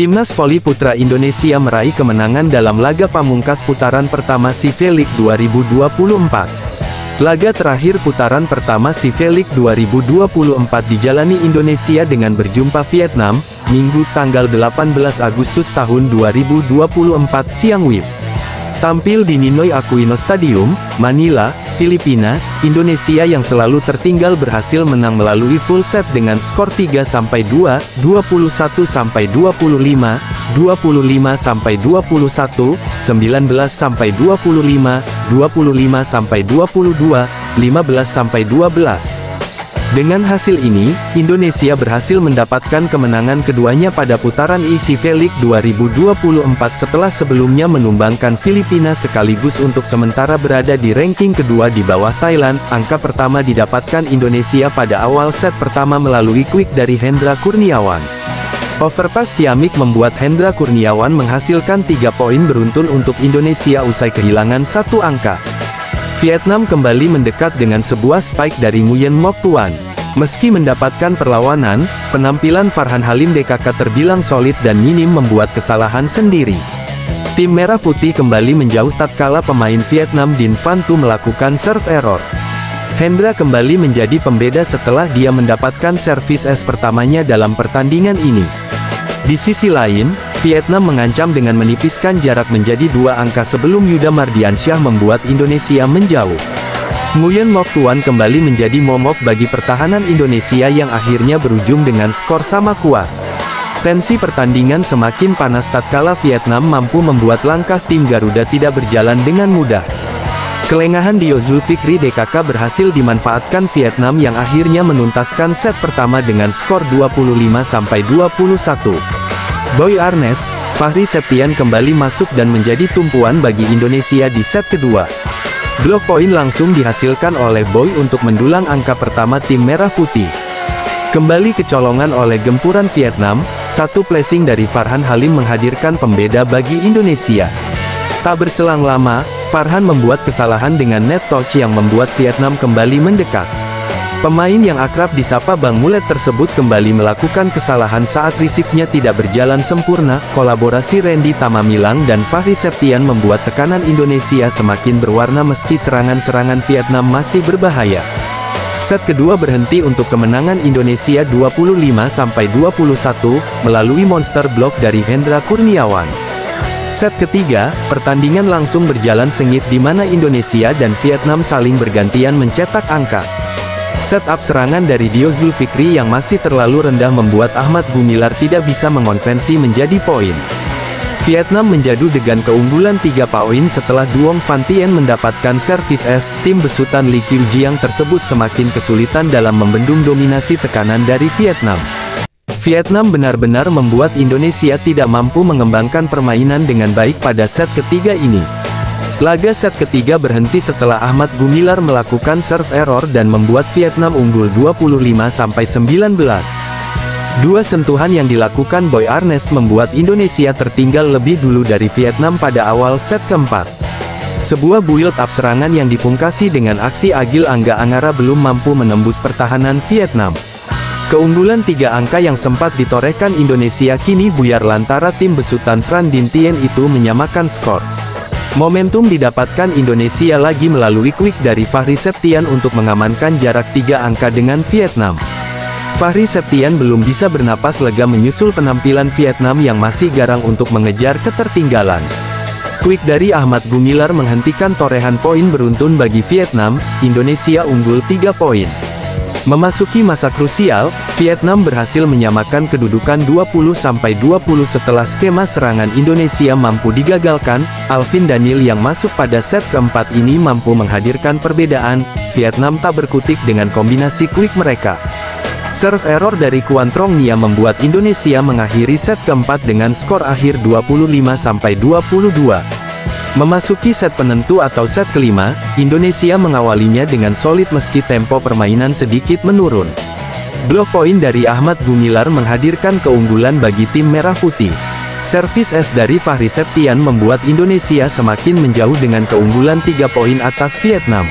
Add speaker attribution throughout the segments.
Speaker 1: Timnas Voli Putra Indonesia meraih kemenangan dalam laga pamungkas putaran pertama CV League 2024. Laga terakhir putaran pertama CV League 2024 dijalani Indonesia dengan berjumpa Vietnam, Minggu tanggal 18 Agustus tahun 2024 siang WIB. Tampil di Ninoy Aquino Stadium, Manila, Filipina, Indonesia yang selalu tertinggal berhasil menang melalui full set dengan skor 3-2, 21-25, 25-21, 19-25, 25-22, 15-12. Dengan hasil ini, Indonesia berhasil mendapatkan kemenangan keduanya pada putaran ICV League 2024 setelah sebelumnya menumbangkan Filipina sekaligus untuk sementara berada di ranking kedua di bawah Thailand. Angka pertama didapatkan Indonesia pada awal set pertama melalui quick dari Hendra Kurniawan. Overpass Ciamik membuat Hendra Kurniawan menghasilkan 3 poin beruntun untuk Indonesia usai kehilangan 1 angka. Vietnam kembali mendekat dengan sebuah spike dari Nguyen Ngoc Tuan. Meski mendapatkan perlawanan, penampilan Farhan Halim DKK terbilang solid dan minim membuat kesalahan sendiri. Tim Merah Putih kembali menjauh tatkala pemain Vietnam Dinh Van Thu melakukan serve error. Hendra kembali menjadi pembeda setelah dia mendapatkan servis es pertamanya dalam pertandingan ini. Di sisi lain, Vietnam mengancam dengan menipiskan jarak menjadi 2 angka sebelum Yuda Mardiansyah membuat Indonesia menjauh. Nguyen Ngoc Tuan kembali menjadi momok bagi pertahanan Indonesia yang akhirnya berujung dengan skor sama kuat. Tensi pertandingan semakin panas tatkala Vietnam mampu membuat langkah tim Garuda tidak berjalan dengan mudah. Kelengahan Dio Zulfikri DKK berhasil dimanfaatkan Vietnam yang akhirnya menuntaskan set pertama dengan skor 25-21. Boy Arnes, Fahri Septian kembali masuk dan menjadi tumpuan bagi Indonesia di set kedua. Blok poin langsung dihasilkan oleh Boy untuk mendulang angka pertama tim Merah Putih. Kembali kecolongan oleh gempuran Vietnam, 1 placing dari Farhan Halim menghadirkan pembeda bagi Indonesia. Tak berselang lama, Farhan membuat kesalahan dengan net touch yang membuat Vietnam kembali mendekat. Pemain yang akrab disapa Bang Mulet tersebut kembali melakukan kesalahan saat receive-nya tidak berjalan sempurna. Kolaborasi Randy Tamamilang dan Fahri Septian membuat tekanan Indonesia semakin berwarna meski serangan-serangan Vietnam masih berbahaya. Set kedua berhenti untuk kemenangan Indonesia 25-21, melalui monster block dari Hendra Kurniawan. Set ketiga, pertandingan langsung berjalan sengit di mana Indonesia dan Vietnam saling bergantian mencetak angka. Setup serangan dari Dio Zulfikri yang masih terlalu rendah membuat Ahmad Gumilar tidak bisa mengonversi menjadi poin. Vietnam menjadu dengan keunggulan 3 poin setelah Duong Van Tien mendapatkan servis es. Tim besutan Lee Kyu Jiang tersebut semakin kesulitan dalam membendung dominasi tekanan dari Vietnam. Vietnam benar-benar membuat Indonesia tidak mampu mengembangkan permainan dengan baik pada set ketiga ini. Laga set ketiga berhenti setelah Ahmad Gumilar melakukan serve error dan membuat Vietnam unggul 25-19. 2 sentuhan yang dilakukan Boy Arnes membuat Indonesia tertinggal lebih dulu dari Vietnam pada awal set keempat. Sebuah build-up serangan yang dipungkasi dengan aksi Agil Angga Angara belum mampu menembus pertahanan Vietnam. Keunggulan 3 angka yang sempat ditorehkan Indonesia kini buyar lantaran tim besutan Tran Dinh Tien itu menyamakan skor. Momentum didapatkan Indonesia lagi melalui quick dari Fahri Septian untuk mengamankan jarak 3 angka dengan Vietnam. Fahri Septian belum bisa bernapas lega menyusul penampilan Vietnam yang masih garang untuk mengejar ketertinggalan. Quick dari Ahmad Gumilar menghentikan torehan poin beruntun bagi Vietnam. Indonesia unggul 3 poin. Memasuki masa krusial, Vietnam berhasil menyamakan kedudukan 20-20 setelah skema serangan Indonesia mampu digagalkan. Alvin Daniel yang masuk pada set keempat ini mampu menghadirkan perbedaan. Vietnam tak berkutik dengan kombinasi quick mereka. Serve error dari Kuan Trong Nia membuat Indonesia mengakhiri set keempat dengan skor akhir 25-22. Memasuki set penentu atau set kelima, Indonesia mengawalinya dengan solid meski tempo permainan sedikit menurun. Blok poin dari Ahmad Gumilar menghadirkan keunggulan bagi tim Merah Putih. Servis es dari Fahri Septian membuat Indonesia semakin menjauh dengan keunggulan 3 poin atas Vietnam.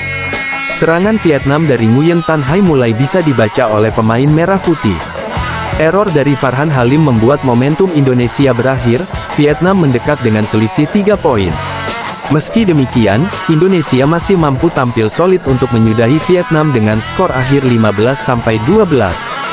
Speaker 1: Serangan Vietnam dari Nguyen Tan Hai mulai bisa dibaca oleh pemain Merah Putih. Error dari Farhan Halim membuat momentum Indonesia berakhir, Vietnam mendekat dengan selisih 3 poin. Meski demikian, Indonesia masih mampu tampil solid untuk menyudahi Vietnam dengan skor akhir 15-12.